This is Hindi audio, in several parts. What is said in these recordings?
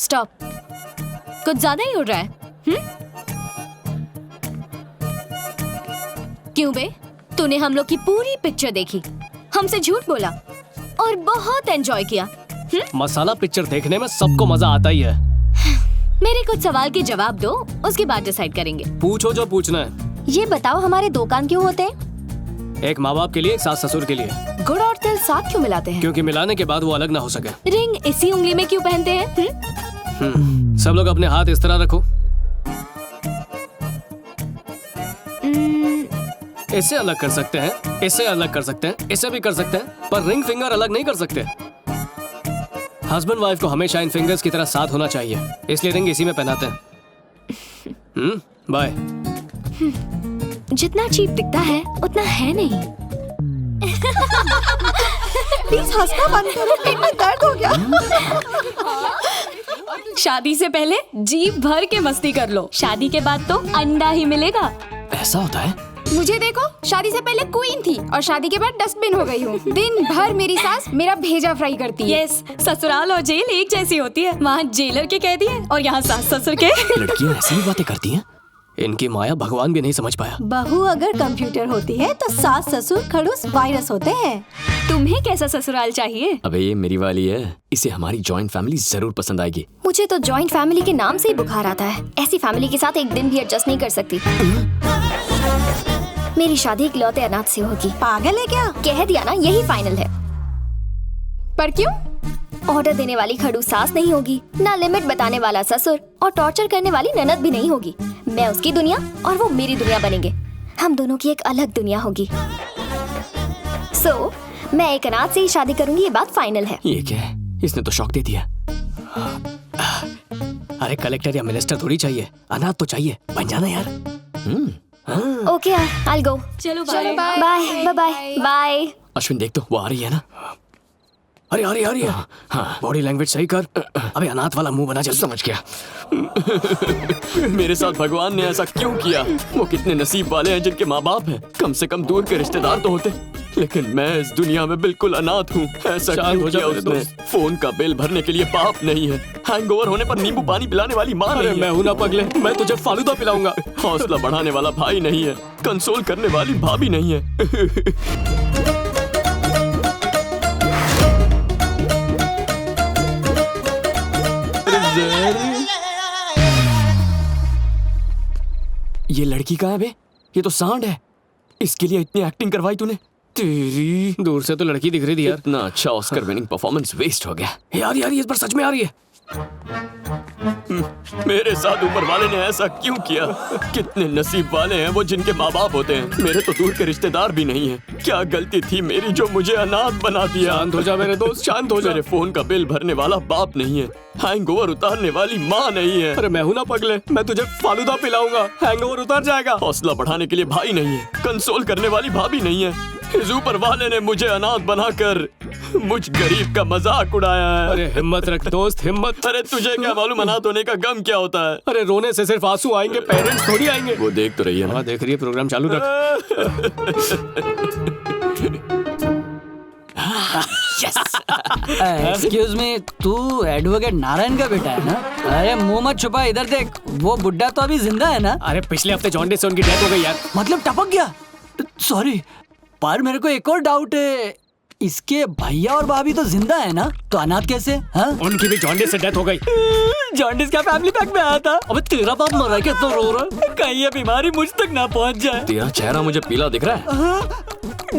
स्टॉप, कुछ ज्यादा ही उड़ रहा है। क्यों बे, तूने हम लोग की पूरी पिक्चर देखी, हमसे झूठ बोला और बहुत एंजॉय किया। मसाला पिक्चर देखने में सबको मजा आता ही है। मेरे कुछ सवाल के जवाब दो, उसके बाद डिसाइड करेंगे। पूछो जो पूछना है। ये बताओ, हमारे दो कान क्यों होते हैं? एक माँ बाप के लिए, एक सास ससुर के लिए। गुड़ और तिल साथ क्यों मिलाते हैं? क्योंकि मिलाने के बाद वो अलग ना हो सके। रिंग इसी उंगली में क्यों पहनते हैं? सब लोग अपने हाथ इस तरह रखो। इसे अलग कर सकते हैं, इसे अलग कर सकते हैं, इसे भी कर सकते हैं, पर रिंग फिंगर अलग नहीं कर सकते। हस्बैंड वाइफ को हमेशा इन फिंगर्स की तरह साथ होना चाहिए, इसलिए रिंग इसी में पहनाते हैं। बाय। जितना चीप दिखता है उतना है नहीं। प्लीज हंसना बंद करो, पेट में दर्द हो गया। शादी से पहले जी भर के मस्ती कर लो, शादी के बाद तो अंडा ही मिलेगा। ऐसा होता है? मुझे देखो, शादी से पहले क्वीन थी और शादी के बाद डस्टबिन हो गई हूँ। दिन भर मेरी सास मेरा भेजा फ्राई करती है। यस, ससुराल और जेल एक जैसी होती है। वहाँ जेलर के कैदी है और यहाँ सास ससुर के। लड़कियाँ ऐसी भी बातें करती हैं? इनकी माया भगवान भी नहीं समझ पाया। बहू अगर कंप्यूटर होती है तो सास ससुर खड़ूस वायरस होते हैं। तुम्हें कैसा ससुराल चाहिए? अबे ये मेरी वाली है, इसे हमारी जॉइंट फैमिली जरूर पसंद आएगी। मुझे तो जॉइंट फैमिली के नाम से ही बुखार आता है। ऐसी फैमिली के साथ एक दिन भी एडजस्ट नहीं कर सकती। मेरी शादी इकलौते अनाथ से होगी। पागल है क्या? कह दिया ना, यही फाइनल है। पर क्यों? ऑर्डर देने वाली खड़ूस सास नहीं होगी, ना लिमिट बताने वाला ससुर, और टॉर्चर करने वाली ननद भी नहीं होगी। मैं उसकी दुनिया और वो मेरी दुनिया बनेंगे। हम दोनों की एक अलग दुनिया होगी। मैं एक अनाथ से ही शादी करूंगी, ये बात फाइनल है। ये क्या है? इसने तो शॉक दे दिया। अरे कलेक्टर या मिनिस्टर थोड़ी चाहिए, अनाथ तो चाहिए। बन जाना यार। Okay, I'll go। चलो bye bye bye bye. Ashwin देख तो, वो आ रही है ना? अरे आ रही है। हाँ, बॉडी लैंग्वेज सही कर। अबे अनाथ वाला मुंह बना। जल्दी। समझ गया। मेरे साथ भगवान ने ऐसा क्यों किया? वो कितने नसीब वाले हैं जिनके माँ बाप हैं। कम से कम दूर के रिश्तेदार तो होते, लेकिन मैं इस दुनिया में बिल्कुल अनाथ हूँ। ऐसा क्यों किया उसने? फोन का बिल भरने के लिए बाप नहीं है, हैंगओवर होने पर नींबू पानी पिलाने वाली माँ नहीं है। मैं हूँ ना पगले, मैं तुझे फालूदा पिलाऊंगा। हौसला बढ़ाने वाला भाई नहीं है, कंसोल करने वाली भाभी नहीं है। ये लड़की कहाँ है बे? ये तो सांड है। इसके लिए इतनी एक्टिंग करवाई तूने? तेरी दूर से तो लड़की दिख रही थी यार। इतना अच्छा ऑस्कर विनिंग परफॉर्मेंस वेस्ट हो गया। यार ये इस बार सच में आ रही है। मेरे साथ ऊपर वाले ने ऐसा क्यों किया? कितने नसीब वाले हैं वो जिनके माँ बाप होते हैं। मेरे तो दूर के रिश्तेदार भी नहीं हैं। क्या गलती थी मेरी जो मुझे अनाथ बना दिया? शांत हो जा मेरे दोस्त, शांत हो जा। मेरे फोन का बिल भरने वाला बाप नहीं है, हैंगओवर उतारने वाली माँ नहीं है। अरे मैं हूं ना पगले, मैं तुझे फालूदा पिलाऊंगा, हैंगओवर उतर जाएगा। हौसला बढ़ाने के लिए भाई नहीं है, कंसोल करने वाली भाभी नहीं है। इस ऊपर वाले ने मुझे अनाथ बनाकर मुझ गरीब का मजाक उड़ाया है। अरे हिम्मत रख दोस्त, हिम्मत। अरे तुझे क्या मालूम अनाथ होने का गम क्या होता है? अरे रोने से सिर्फ आंसू आएंगे, पेरेंट्स थोड़ी आएंगे। वो देख तो रही है ना? देख रही है, प्रोग्राम चालू रख। एक्सक्यूज मी, तू एडवोकेट नारायण का बेटा है ना? अरे मुंह मत छुपा, इधर देख। वो बुड्ढा तो अभी जिंदा है ना? अरे पिछले हफ्ते जॉन्डिस से उनकी डेथ हो गई यार। मतलब टपक गया? सॉरी, पर मेरे को एक और डाउट है। इसके भैया और भाभी तो जिंदा है ना, तो अनाथ कैसे? हाँ? उनकी भी जॉन्डिस से डेथ हो गई। जॉन्डिस क्या फैमिली पैक में आया था? अबे तेरा बाप मरा है, कितना रो रहा है? कहीं ये बीमारी मुझ तक ना पहुंच जाए। तेरा चेहरा मुझे पीला दिख रहा है।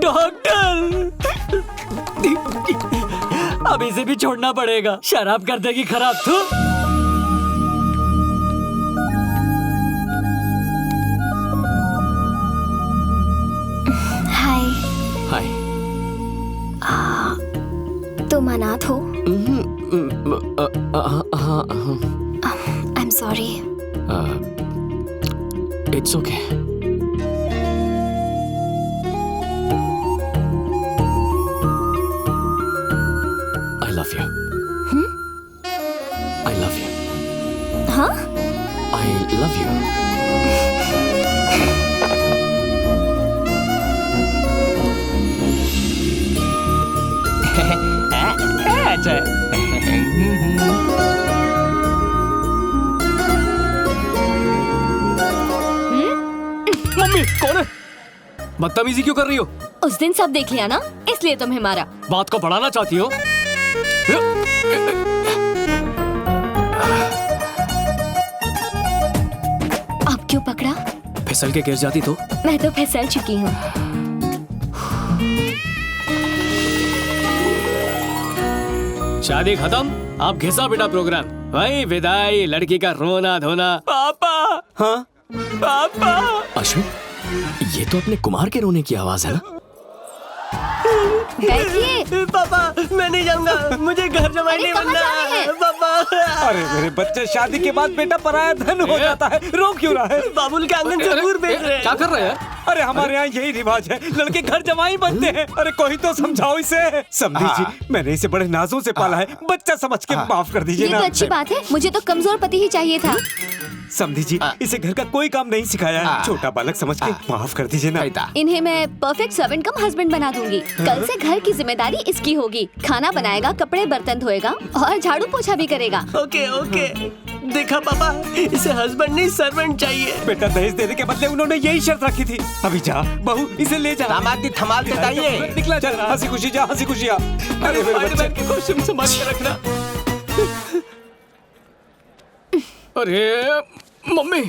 डॉक्टर, अब इसे भी छोड़ना पड़ेगा, शराब कर देगी खराब। तू हाय। हाय। तुम अनाथ हो? I am sorry. It's okay. I love you. I love you. हाँ? I love you. अच्छा कौन है? बदतमीजी क्यों कर रही हो? उस दिन सब देख लिया ना, इसलिए तुम्हें मारा। बात को बढ़ाना चाहती हो? अब क्यों पकड़ा? फिसल के गिर जाती तो? मैं तो फिसल चुकी हूँ। शादी खत्म, अब घिसा पिटा प्रोग्राम। वही विदाई, लड़की का रोना धोना। पापा। हाँ पापा। अश्विन, ये तो अपने कुमार के रोने की आवाज है ना? बैठिए। पापा मैं नहीं जाऊंगा, मुझे घर जमाई नहीं कहाँ बनना जा रहे हैं? पापा। अरे मेरे बच्चे, शादी के बाद बेटा पराया धन हो जाता है, रो क्यों रहा है? बाबुल के आंगन से दूर भेज रहे क्या हैं। कर रहे हैं? अरे हमारे यहाँ यही रिवाज है, लड़के घर जमाई बनते हैं। अरे कोई तो समझाओ इसे। समझी जी, मैंने इसे बड़े नाजों से पाला है, बच्चा समझ के माफ कर दीजिए ये ना। तो अच्छी बात है, मुझे तो कमजोर पति ही चाहिए था। समझी जी, इसे घर का कोई काम नहीं सिखाया है, छोटा बालक समझ के माफ कर दीजिए ना। इन्हें मैं परफेक्ट सर्वेंट कम हस्बैंड बना दूंगी। कल से घर की जिम्मेदारी इसकी होगी। खाना बनाएगा, कपड़े बर्तन धोएगा और झाड़ू पोछा भी करेगा। ओके ओके, देखा पापा, इसे हस्बैंड नहीं सर्वेंट चाहिए। बेटा दहेज देने के बदले उन्होंने यही शर्त रखी थी। अभी जा बहू, इसे ले जा। दामाद की थमाल के चाहिए। निकला चल, हंसी खुशी जा, हंसी खुशी आ। अरे मेरे बच्चे, की खुशी संभाल के रखना। अरे मम्मी,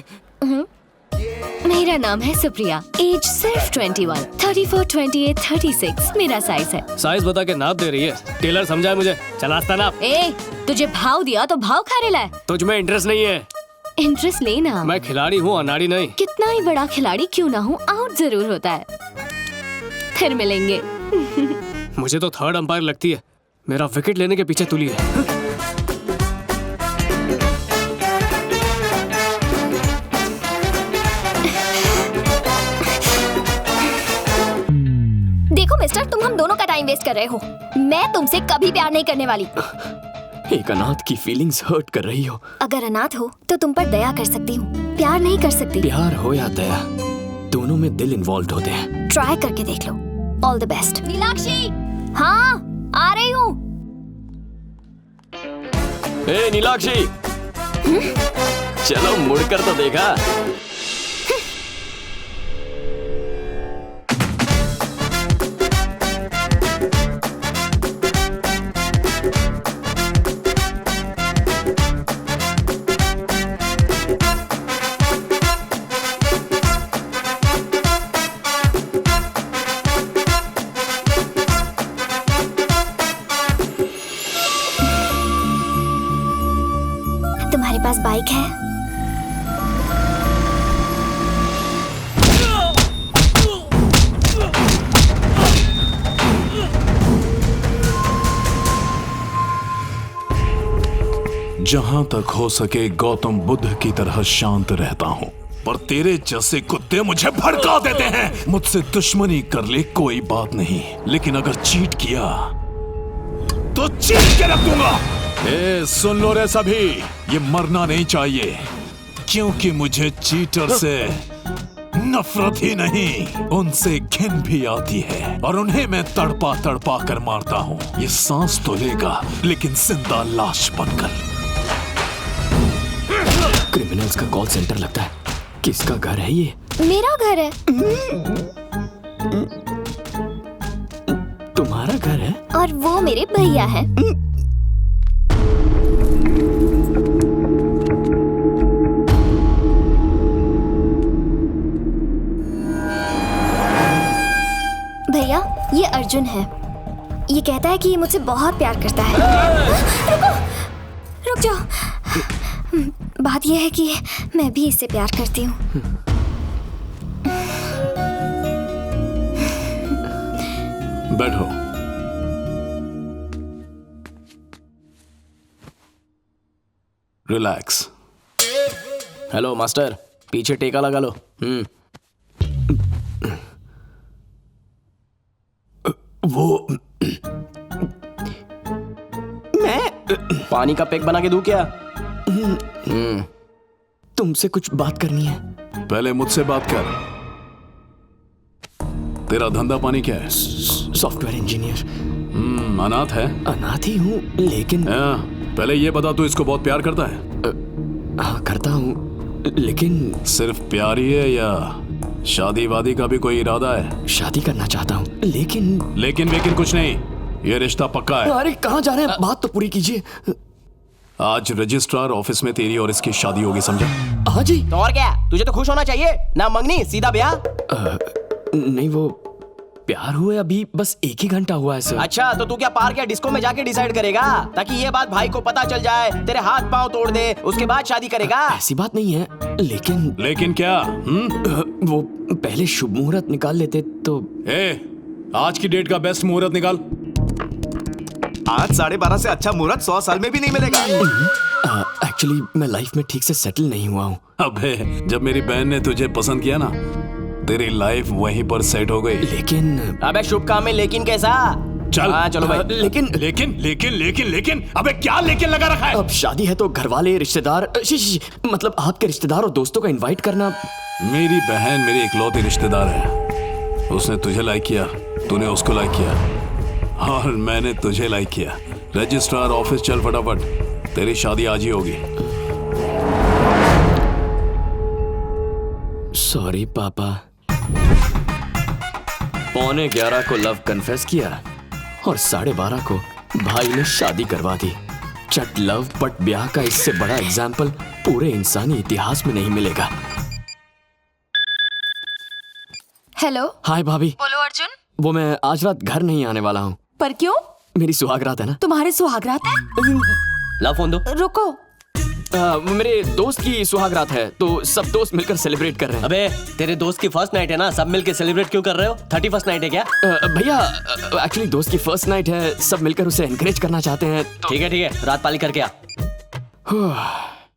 मेरा नाम है सुप्रिया, एज सिर्फ 21, 34, 28, 36 मेरा साइज है। साइज बता के नाप दे रही है। टेलर समझाए मुझे, चलास्ता नाप। ए, तुझे भाव दिया तो भाव खा रहा है। तुझ में इंटरेस्ट नहीं है। इंटरेस्ट लेना। मैं खिलाड़ी हूँ, अनाड़ी नहीं। कितना ही बड़ा खिलाड़ी क्यों ना हूँ, आउट जरूर होता है। फिर मिलेंगे। मुझे तो थर्ड अंपायर लगती है, मेरा विकेट लेने के पीछे तुली है। देखो मिस्टर, तुम हम दोनों का टाइम वेस्ट कर रहे हो। मैं तुमसे कभी प्यार नहीं करने वाली। एक अनाथ की फीलिंग्स हर्ट कर रही हो। अगर अनाथ हो तो तुम पर दया कर सकती हूँ, प्यार नहीं कर सकती। प्यार हो या दया, दोनों में दिल इन्वॉल्व होते हैं। ट्राई करके देख लो। All the best. नीलाक्षी, हाँ आ रही हूँ। ए नीलाक्षी, चलो मुड़कर तो देखा। तुम्हारे पास बाइक है? जहां तक हो सके गौतम बुद्ध की तरह शांत रहता हूं, पर तेरे जैसे कुत्ते मुझे भड़का देते हैं। मुझसे दुश्मनी कर ले कोई बात नहीं, लेकिन अगर चीट किया तो चीट के रख दूंगा। ए, सुन लो रे सभी, ये मरना नहीं चाहिए, क्योंकि मुझे चीटर से नफरत ही नहीं, उनसे घिन भी आती है, और उन्हें मैं तड़पा तड़पा कर मारता हूँ। ये सांस तो लेगा, लेकिन जिंदा लाश बनकर। क्रिमिनल्स का कॉल सेंटर लगता है। किसका घर है ये? मेरा घर है। तुम्हारा घर है? और वो मेरे भैया हैं। भैया, ये अर्जुन है। ये कहता है कि ये मुझसे बहुत प्यार करता है। रुको, रुक जाओ। बात यह है कि मैं भी इससे प्यार करती हूँ। बैठो। रिलैक्स। हेलो मास्टर, पीछे टेका लगा लो। वो मैं पानी का पैक बना के दूं क्या? तुमसे कुछ बात करनी है। पहले मुझसे बात कर। तेरा धंधा पानी क्या है? Software engineer. अनाथ है? अनाथ ही हूँ, लेकिन पहले ये बता, तू इसको बहुत प्यार करता है? हाँ करता हूँ, लेकिन सिर्फ प्यार ही है या शादी वादी का भी कोई इरादा है? शादी करना चाहता हूँ, लेकिन लेकिन कुछ नहीं, ये रिश्ता पक्का है। अरे कहाँ जा रहे हैं, बात तो पूरी कीजिए। आज रजिस्ट्रार ऑफिस में तेरी और इसकी शादी होगी, समझा? हाँ जी। तो और क्या, तुझे तो खुश होना चाहिए ना, मंगनी सीधा ब्याह। नहीं, वो प्यार हुए अभी बस 1 ही घंटा हुआ है सर। अच्छा, तो तू क्या पार्क या डिस्को में जाके डिसाइड करेगा, ताकि ये बात भाई को पता चल जाए, तेरे हाथ पांव तोड़ दे, उसके बाद शादी करेगा? ऐसी बात नहीं है, लेकिन क्या? वो पहले शुभ मुहूर्त निकाल लेते तो। आज की डेट का बेस्ट मुहूर्त निकाल। आज 12:30 से अच्छा मुहूर्त 100 साल में भी नहीं मिलेगा। एक्चुअली मैं लाइफ में ठीक से सेटल नहीं हुआ हूँ। अबे, जब मेरी बहन ने तुझे पसंद किया ना, तेरी लाइफ वहीं पर सेट हो गई। लेकिन अबे शुभ काम में लेकिन कैसा? चल। हाँ चलो भाई। लेकिन अबे क्या लेकिन लगा रखा है? अब शादी है तो घर वाले, रिश्तेदार, मतलब आपके रिश्तेदार और दोस्तों को इनवाइट करना। मेरी बहन मेरी इकलौती रिश्तेदार है। उसने तुझे लाइक किया, तूने उसको लाइक किया, और मैंने तुझे लाइक किया। रजिस्ट्रार ऑफिस चल फटाफट, तेरी शादी आज ही होगी। सॉरी पापा। 11:15 को लव कन्फेस किया और 12:30 को भाई ने शादी करवा दी। चट लव पट ब्याह का इससे बड़ा एग्जाम्पल पूरे इंसानी इतिहास में नहीं मिलेगा। हेलो। हाय भाभी। बोलो अर्जुन। वो मैं आज रात घर नहीं आने वाला हूँ। पर क्यों? मेरी सुहागरात है ना। तुम्हारे सुहागरात है? ला फोन दो। रुको। मेरे दोस्त की सुहागरात है तो सब दोस्त मिलकर सेलिब्रेट कर रहे हैं। अबे तेरे दोस्त की फर्स्ट नाइट है ना, सब मिलके सेलिब्रेट क्यों कर रहे हो? 31st नाइट है क्या? भैया एक्चुअली दोस्त की फर्स्ट नाइट है, सब मिलकर उसे एनकरेज करना चाहते हैं। ठीक है रात पाली करके आ।